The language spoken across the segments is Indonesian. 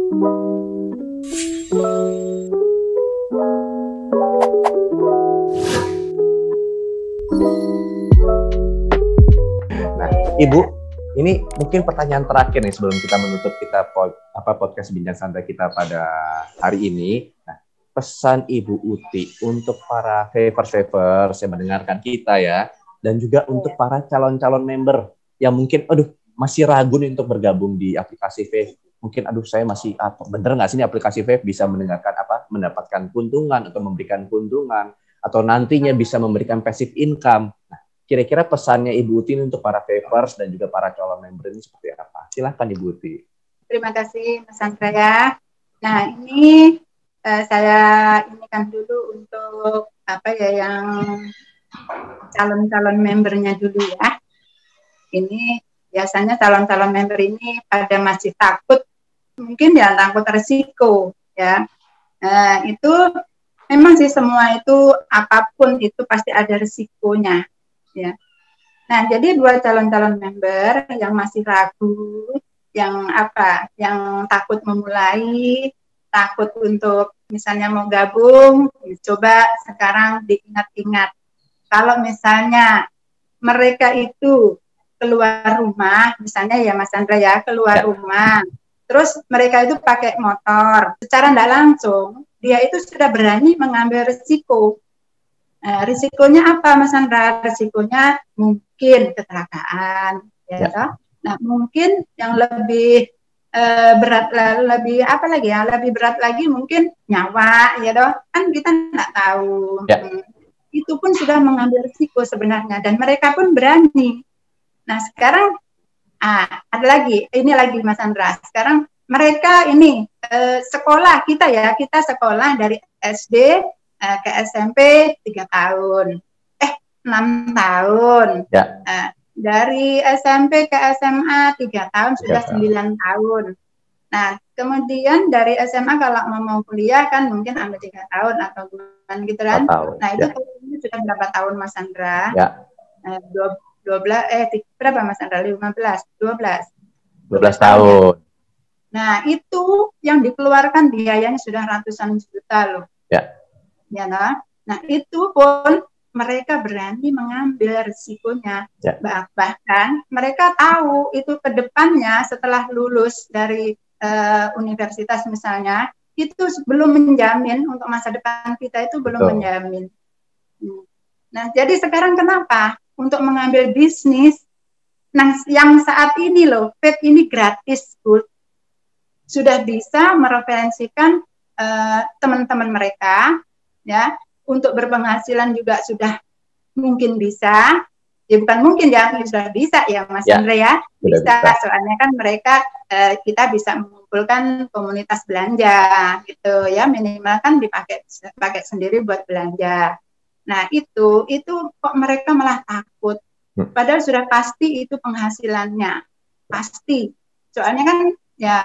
Nah, Ibu, ini mungkin pertanyaan terakhir nih sebelum kita menutup podcast Bincang Santai kita pada hari ini. Nah, pesan Ibu Uti untuk para vapers yang mendengarkan kita ya, dan juga untuk para calon-calon member yang mungkin, masih ragu nih untuk bergabung di aplikasi Vape. Mungkin, saya masih, bener nggak sih ini aplikasi Vape bisa mendapatkan keuntungan atau memberikan keuntungan, atau nantinya bisa memberikan passive income. Nah, kira-kira pesannya Ibu Uti untuk para vapers dan juga para calon member ini seperti apa? Silahkan Ibu Uti. Terima kasih Mas Andrea. Nah, ini saya inikan dulu untuk yang calon-calon membernya dulu ya. Ini biasanya calon-calon member ini pada masih takut, mungkin ya takut resiko ya. Itu memang sih semua itu apapun itu pasti ada resikonya ya. Nah, jadi buat calon-calon member yang masih ragu, yang takut memulai, takut untuk misalnya mau gabung, coba sekarang diingat-ingat. Kalau misalnya mereka itu keluar rumah, misalnya ya Mas Andra ya, keluar rumah, terus mereka itu pakai motor, secara tidak langsung, dia itu sudah berani mengambil risiko. Risikonya apa Mas Andra? Risikonya mungkin kecelakaan, ya. Nah, mungkin yang lebih berat, lebih berat lagi mungkin nyawa, ya toh, kan kita nggak tahu. Itu pun sudah mengambil risiko sebenarnya, dan mereka pun berani. Nah, sekarang ada lagi, ini lagi Mas Andra. Sekarang mereka ini sekolah kita sekolah dari SD ke SMP 3 tahun, 6 tahun. Dari SMP ke SMA 3 tahun sudah 9 tahun. Nah, kemudian dari SMA kalau mau kuliah kan mungkin ambil 3 tahun atau gimana gitu kan. Nah, itu sudah berapa tahun Mas Andra? 12 berapa Mas Andra? 12 tahun. Nah, itu yang dikeluarkan biayanya sudah ratusan juta loh. Nah, itu pun mereka berani mengambil risikonya. Bahkan mereka tahu itu ke depannya setelah lulus dari universitas misalnya, itu belum menjamin untuk masa depan kita, itu belum menjamin. Nah, jadi sekarang kenapa? Untuk mengambil bisnis, nah yang saat ini loh, vape ini gratis, Bu. Sudah bisa mereferensikan teman-teman mereka, ya, untuk berpenghasilan juga sudah mungkin bisa. Ya bukan mungkin ya, sudah bisa ya Mas Andre ya. Bisa, soalnya kan mereka kita bisa mengumpulkan komunitas belanja gitu ya, minimal kan dipakai sendiri buat belanja. Nah, itu kok mereka malah takut. Padahal sudah pasti itu penghasilannya. Pasti. Soalnya kan ya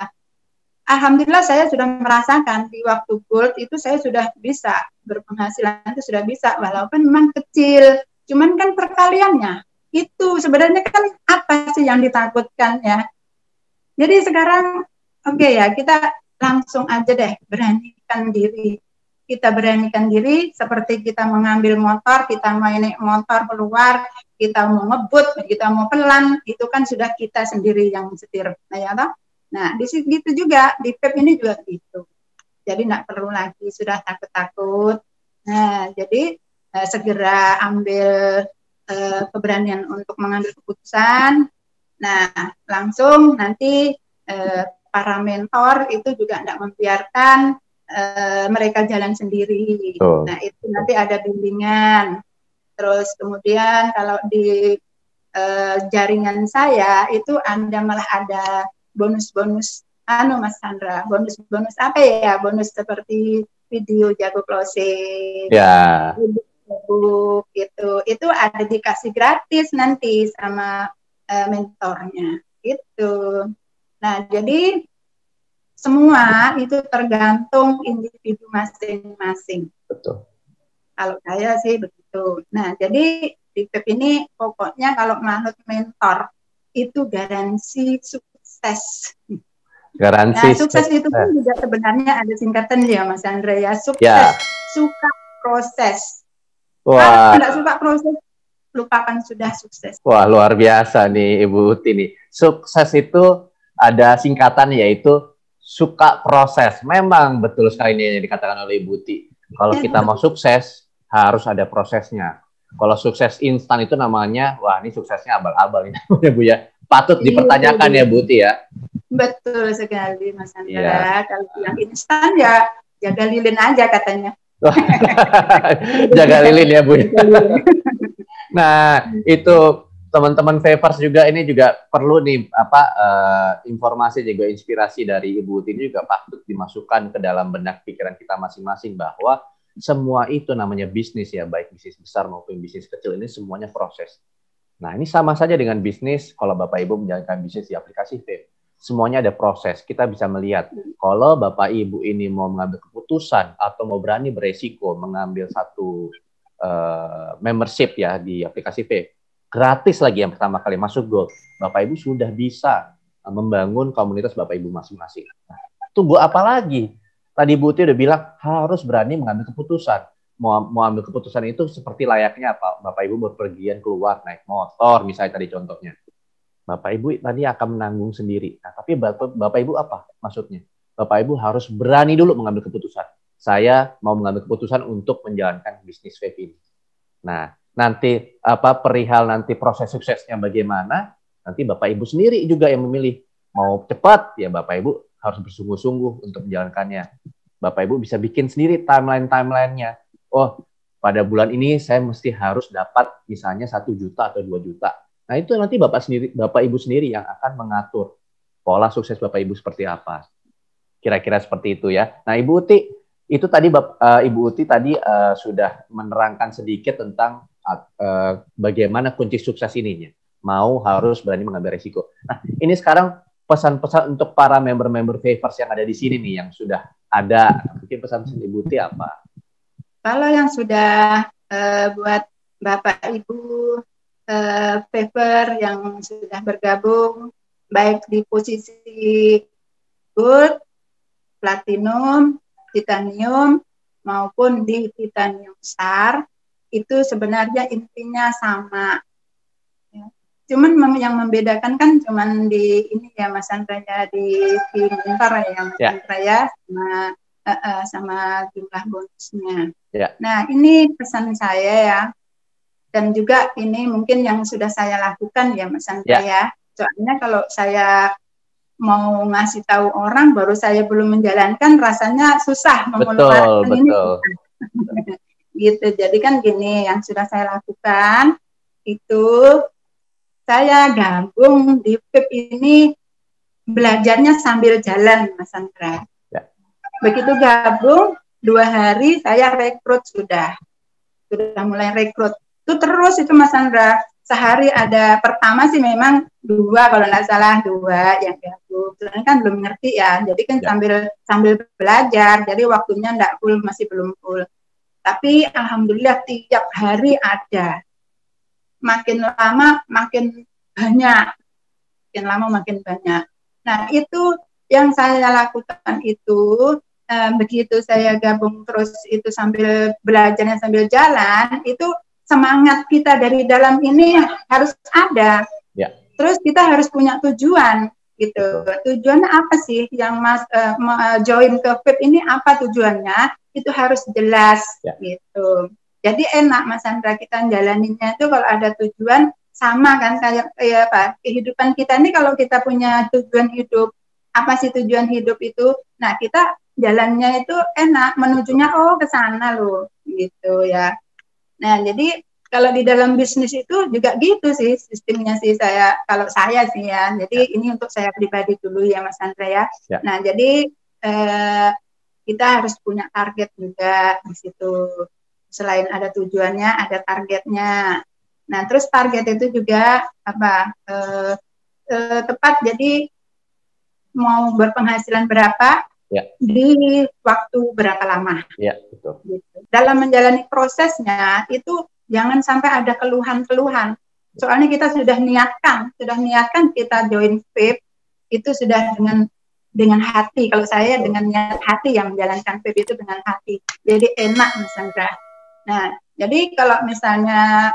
alhamdulillah saya sudah merasakan di waktu Gold itu saya sudah bisa berpenghasilan, itu sudah bisa walaupun memang kecil. Cuman kan perkaliannya itu sebenarnya kan apa sih yang ditakutkan ya. Jadi sekarang ya kita langsung aja deh beranikan diri. Kita beranikan diri seperti kita mengambil motor, kita mau naik motor keluar, kita mau ngebut, kita mau pelan, itu kan sudah kita sendiri yang setir. Nah, ya toh? Nah, di situ juga, di vape ini juga gitu. Jadi nggak perlu lagi sudah takut-takut. Nah, jadi segera ambil keberanian untuk mengambil keputusan. Nah, langsung nanti para mentor itu juga tidak membiarkan mereka jalan sendiri. Nah, itu nanti ada bimbingan. Terus kemudian kalau di jaringan saya itu Anda malah ada bonus-bonus Mas Sandra, bonus-bonus apa ya? Bonus seperti video jago closing. Buku itu ada dikasih gratis nanti sama mentornya gitu. Nah, jadi semua itu tergantung individu masing-masing. Betul. Kalau saya sih begitu. Nah, jadi di vape ini pokoknya kalau menurut mentor itu garansi sukses. Garansi Nah, sukses itu pun juga sebenarnya ada singkatan ya Mas Andra ya. Sukses, ya. Suka proses. Wah. Kalau tidak suka proses, lupakan sudah sukses. Wah, luar biasa nih Ibu Uti nih. Sukses itu ada singkatan yaitu suka proses. Memang betul sekali ini yang dikatakan oleh Ibu Uti. Kalau kita mau sukses, harus ada prosesnya. Kalau sukses instan itu namanya, wah ini suksesnya abal-abal ini ya Bu ya. Patut dipertanyakan ya Bu Uti ya. Betul sekali Mas Andra. Ya. Kalau yang instan ya jaga lilin aja katanya. Jaga lilin ya Bu. Nah, itu teman-teman Vapers juga ini juga perlu nih informasi juga inspirasi dari Ibu Uti ini juga patut dimasukkan ke dalam benak pikiran kita masing-masing bahwa semua itu namanya bisnis ya, baik bisnis besar maupun bisnis kecil ini semuanya proses. Nah, ini sama saja dengan bisnis kalau Bapak Ibu menjalankan bisnis di aplikasi Vape. Semuanya ada proses. Kita bisa melihat kalau Bapak Ibu ini mau mengambil keputusan atau mau berani beresiko mengambil satu membership ya di aplikasi Vape, gratis lagi yang pertama kali masuk Gold, Bapak Ibu sudah bisa membangun komunitas Bapak Ibu masing-masing. Nah, tunggu apa lagi? Tadi Bu Uti udah bilang harus berani mengambil keputusan. Mau ambil keputusan itu seperti layaknya apa? Bapak Ibu berpergian keluar naik motor misalnya tadi contohnya. Bapak Ibu tadi akan menanggung sendiri. Nah, tapi Bapak Ibu apa maksudnya? Bapak Ibu harus berani dulu mengambil keputusan. Saya mau mengambil keputusan untuk menjalankan bisnis vape ini. Nah, nanti perihal nanti proses suksesnya bagaimana, nanti Bapak Ibu sendiri juga yang memilih. Mau cepat, ya Bapak Ibu harus bersungguh-sungguh untuk menjalankannya. Bapak Ibu bisa bikin sendiri timeline-nya. Oh, pada bulan ini saya mesti harus dapat misalnya 1 juta atau 2 juta. Nah, itu nanti Bapak Ibu sendiri yang akan mengatur pola sukses Bapak Ibu seperti apa. Kira-kira seperti itu ya. Nah, Ibu Uti, itu tadi Ibu Uti tadi sudah menerangkan sedikit tentang bagaimana kunci sukses ininya. Mau harus berani mengambil risiko. Nah, ini sekarang pesan-pesan untuk para member-member Vapers yang ada di sini nih, yang sudah ada. Mungkin pesan-pesan Ibu Uti apa? Kalau yang sudah buat Bapak Ibu Vaper yang sudah bergabung, baik di posisi Gold, Platinum, Titanium, maupun di Titanium Star, itu sebenarnya intinya sama. Ya. Cuman yang membedakan kan cuman di ini ya Mas Andra ya, di Pintar ya Mas Andra ya, sama jumlah bonusnya. Ya. Nah, ini pesan saya ya. Dan juga ini mungkin yang sudah saya lakukan ya Mas Andra ya. Soalnya kalau saya mau ngasih tahu orang baru saya belum menjalankan, rasanya susah mengeluarkan ini. Gitu. Jadi kan gini, yang sudah saya lakukan itu saya gabung di Vape ini belajarnya sambil jalan Mas Andra. Ya. Begitu gabung 2 hari saya rekrut sudah mulai rekrut. Itu terus itu Mas Andra. Sehari ada, pertama sih memang 2 kalau nggak salah 2 yang gabung. Soalnya kan belum ngerti ya. Jadi kan sambil belajar. Jadi waktunya nggak full, masih belum full. Tapi alhamdulillah tiap hari ada. Makin lama makin banyak. Makin lama makin banyak. Nah, itu yang saya lakukan itu begitu saya gabung terus itu sambil belajarnya sambil jalan, itu semangat kita dari dalam ini harus ada. Ya. Terus kita harus punya tujuan gitu. Tujuannya apa sih yang Mas join ke Vape ini, apa tujuannya? Itu harus jelas gitu. Jadi enak Mas Andra kita jalaninnya itu kalau ada tujuan, sama kan kayak kehidupan kita ini kalau kita punya tujuan hidup. Apa sih tujuan hidup itu? Nah, kita jalannya itu enak, menujunya ke sana loh gitu ya. Nah, jadi kalau di dalam bisnis itu juga gitu sih sistemnya sih kalau saya sih ya. Jadi ini untuk saya pribadi dulu ya Mas Andra ya. Nah, jadi kita harus punya target juga di situ. Selain ada tujuannya, ada targetnya. Nah, terus target itu juga tepat, jadi mau berpenghasilan berapa di waktu berapa lama. Ya, betul. Gitu. Dalam menjalani prosesnya itu jangan sampai ada keluhan-keluhan. Soalnya kita sudah niatkan kita join Vape itu sudah dengan dengan hati. Kalau saya dengan niat hati yang menjalankan PIP itu dengan hati. Jadi enak Mas Andra. Nah, jadi kalau misalnya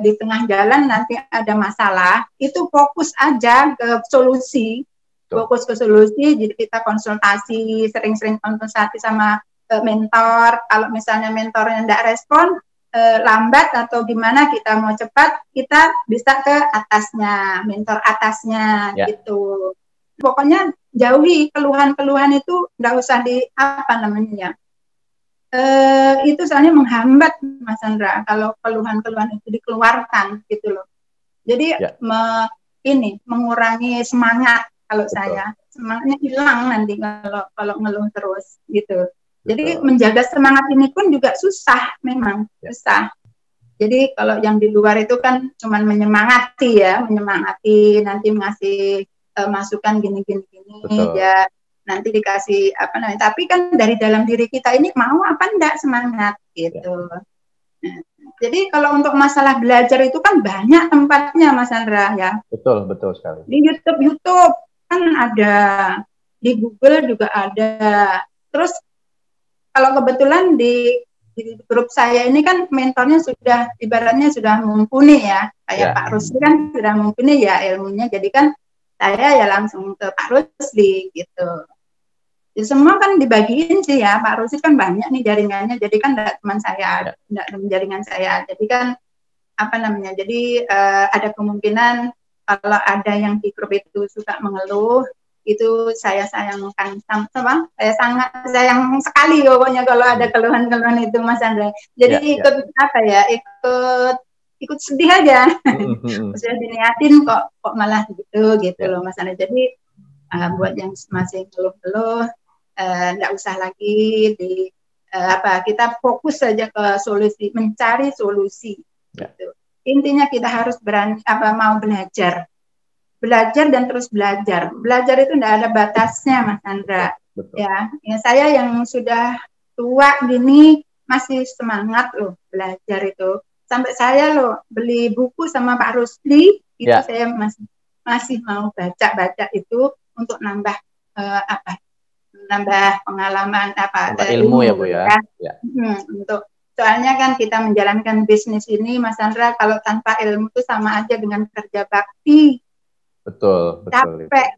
di tengah jalan nanti ada masalah, itu fokus aja ke solusi. Fokus ke solusi, jadi kita konsultasi, sering-sering konsultasi sama mentor. Kalau misalnya mentornya tidak respon, lambat atau gimana, kita mau cepat, kita bisa ke atasnya, mentor atasnya, gitu. Pokoknya jauhi keluhan-keluhan itu, nggak usah di apa namanya ya. Itu soalnya menghambat Mas Andra kalau keluhan-keluhan itu dikeluarkan gitu loh. Jadi mengurangi semangat kalau saya. Semangatnya hilang nanti kalau ngeluh terus gitu. Jadi menjaga semangat ini pun juga susah memang, susah. Jadi kalau yang di luar itu kan cuman menyemangati ya, menyemangati, nanti ngasih masukan gini ya, nanti dikasih apa namanya. Tapi kan dari dalam diri kita ini mau apa enggak semangat gitu. Nah, jadi kalau untuk masalah belajar itu kan banyak tempatnya Mas Andra ya. Betul sekali. Di YouTube kan ada, di Google juga ada. Terus kalau kebetulan di grup saya ini kan mentornya sudah ibaratnya sudah mumpuni ya, kayak Pak Rusli kan sudah mumpuni ya ilmunya, jadi kan saya ya langsung ke Pak Rusli gitu. Jadi semua kan dibagiin sih ya, Pak Rusli kan banyak nih jaringannya, jadi kan tidak cuma saya, tidak jaringan saya, jadi kan apa namanya, jadi ada kemungkinan kalau ada yang di grup itu suka mengeluh, itu saya sayangkan sama, saya sangat sayang sekali pokoknya kalau ada keluhan-keluhan itu Mas Andra. Jadi ikut apa ya, ikut sedih aja. Sudah diniatin kok malah gitu loh Mas Andra. Jadi buat yang masih keluh-keluh, nggak usah lagi kita fokus saja ke solusi, mencari solusi. Gitu. Intinya kita harus berani mau belajar dan terus belajar. Belajar itu tidak ada batasnya, Mas Andra. Ya, saya yang sudah tua gini masih semangat loh belajar itu. Sampai saya loh beli buku sama Pak Rusli itu saya masih mau baca itu untuk nambah nambah pengalaman ilmu ya Bu ya. Untuk soalnya kan kita menjalankan bisnis ini, Mas Andra, kalau tanpa ilmu itu sama aja dengan kerja bakti. Betul. Capek.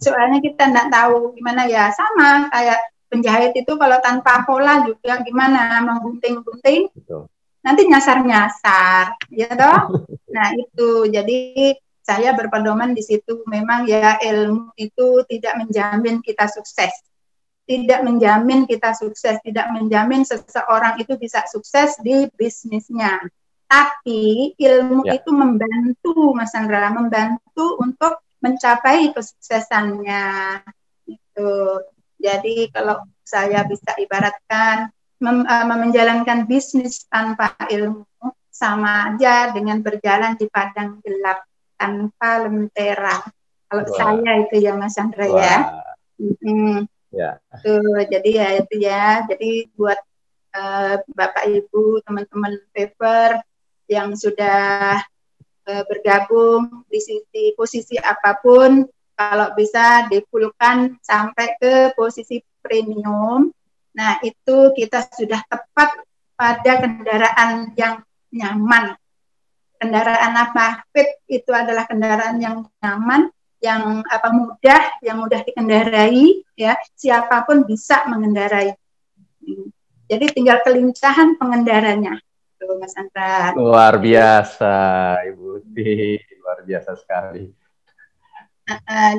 Soalnya kita nggak tahu gimana ya, sama kayak penjahit itu kalau tanpa pola juga gimana, menggunting-gunting, nanti nyasar-nyasar, ya toh? Nah itu, jadi saya berpedoman di situ, memang ya ilmu itu tidak menjamin kita sukses. Tidak menjamin kita sukses, tidak menjamin seseorang itu bisa sukses di bisnisnya. Tapi ilmu itu membantu, Mas Andra, membantu untuk mencapai kesuksesannya. Itu. Jadi kalau saya bisa ibaratkan menjalankan bisnis tanpa ilmu sama aja dengan berjalan di padang gelap tanpa lentera. Kalau saya itu ya Mas Andra ya. Jadi ya itu ya. Jadi buat Bapak Ibu, teman-teman paper yang sudah bergabung di posisi apapun, kalau bisa dipulkan sampai ke posisi premium. Nah, itu kita sudah tepat pada kendaraan yang nyaman. Kendaraan apa? Fit itu adalah kendaraan yang nyaman, yang mudah dikendarai, ya, siapapun bisa mengendarai. Jadi tinggal kelincahan pengendaranya. Tuh, Mas Andra. Luar biasa, Ibu Uti, luar biasa sekali.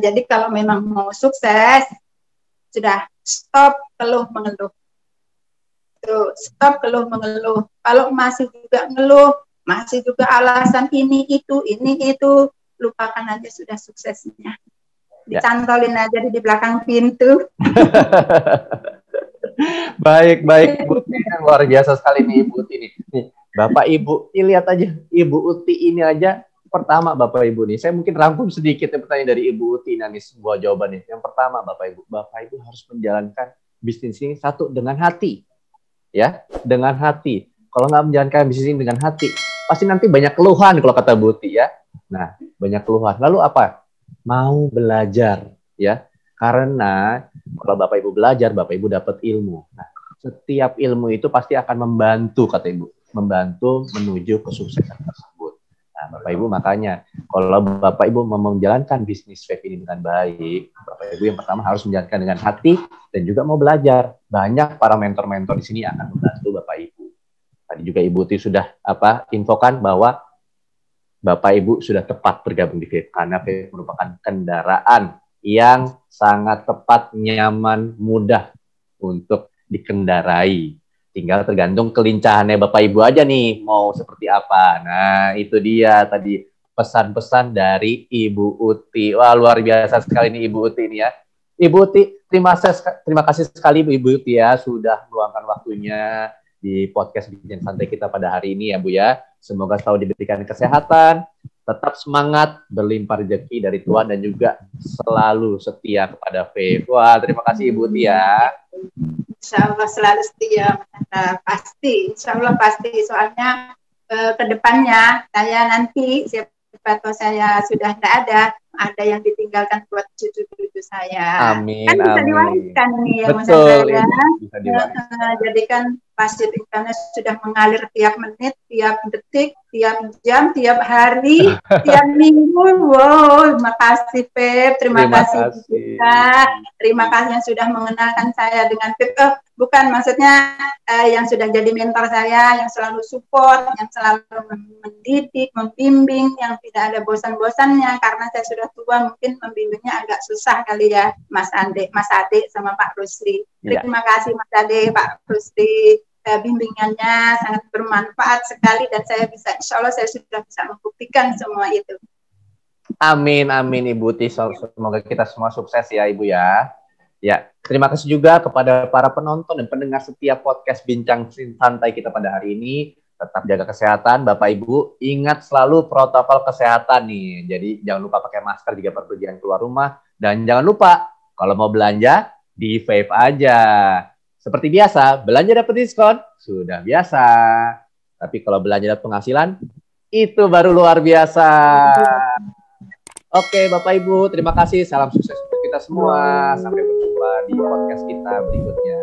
Jadi kalau memang mau sukses, sudah stop keluh mengeluh. Tuh, stop keluh mengeluh. Kalau masih juga ngeluh, masih juga alasan ini itu, lupakan aja sudah suksesnya. Dicantolin aja di belakang pintu. Baik, Bu Uti, luar biasa sekali nih Ibu Uti nih. Nih, Bapak Ibu, lihat aja Ibu Uti ini aja. Pertama Bapak Ibu nih, saya mungkin rangkum sedikit pertanyaan dari Ibu Uti nih, sebuah jawaban nih. Yang pertama Bapak Ibu harus menjalankan bisnis ini satu dengan hati, ya, dengan hati. Kalau nggak menjalankan bisnis ini dengan hati, pasti nanti banyak keluhan kalau kata Bu Uti ya. Nah, banyak keluhan. Lalu apa? Mau belajar, ya. Karena kalau Bapak Ibu belajar, Bapak Ibu dapat ilmu. Nah, setiap ilmu itu pasti akan membantu, kata Ibu, membantu menuju kesuksesan tersebut. Nah, Bapak Ibu makanya kalau Bapak Ibu mau menjalankan bisnis vape ini dengan baik, Bapak Ibu yang pertama harus menjalankan dengan hati dan juga mau belajar. Banyak para mentor-mentor di sini akan membantu Bapak Ibu. Tadi juga Ibu Uti sudah infokan bahwa Bapak Ibu sudah tepat bergabung di vape karena vape merupakan kendaraan yang sangat tepat, nyaman, mudah untuk dikendarai. Tinggal tergantung kelincahannya Bapak Ibu aja nih, mau seperti apa. Nah, itu dia tadi pesan-pesan dari Ibu Uti. Wah, luar biasa sekali nih Ibu Uti ini ya. Ibu Uti, terima kasih sekali Ibu Uti ya, sudah meluangkan waktunya di podcast Bincang Santai kita pada hari ini ya Bu ya. Semoga selalu diberikan kesehatan, tetap semangat, berlimpah rezeki dari Tuhan dan juga selalu setia kepada vape. Wah, terima kasih Ibu Uti ya. Insya Allah selalu setia, pasti, Insya Allah pasti. Soalnya ke depannya saya nanti siapa tahu saya sudah tidak ada yang ditinggalkan buat cucu-cucu saya. Amin, kan bisa amin. Diwariskan nih ya. Betul, bisa diwariskan. Jadi kan pasir ikannya sudah mengalir tiap menit, tiap detik, tiap jam, tiap hari, tiap minggu. Wow, terima kasih Pep, terima kasih kita, terima kasih yang sudah mengenalkan saya dengan Pep. Bukan maksudnya yang sudah jadi mentor saya, yang selalu support, yang selalu mendidik, membimbing, yang tidak ada bosan-bosannya karena saya sudah tua, mungkin membimbingnya agak susah kali ya, Mas Ade sama Pak Rusli. Terima kasih Mas Ade, Pak Rusli. Bimbingannya sangat bermanfaat sekali dan saya bisa, insya Allah saya sudah bisa membuktikan semua itu. Amin, amin Ibu Uti. Semoga kita semua sukses ya Ibu ya. Ya, terima kasih juga kepada para penonton dan pendengar setiap podcast Bincang Santai kita pada hari ini. Tetap jaga kesehatan, Bapak Ibu. Ingat selalu protokol kesehatan nih. Jadi jangan lupa pakai masker jika perpergian keluar rumah. Dan jangan lupa kalau mau belanja di vape aja. Seperti biasa, belanja dapat diskon, sudah biasa. Tapi kalau belanja dapat penghasilan, itu baru luar biasa. Oke, Bapak Ibu, terima kasih. Salam sukses untuk kita semua. Sampai berjumpa di podcast kita berikutnya.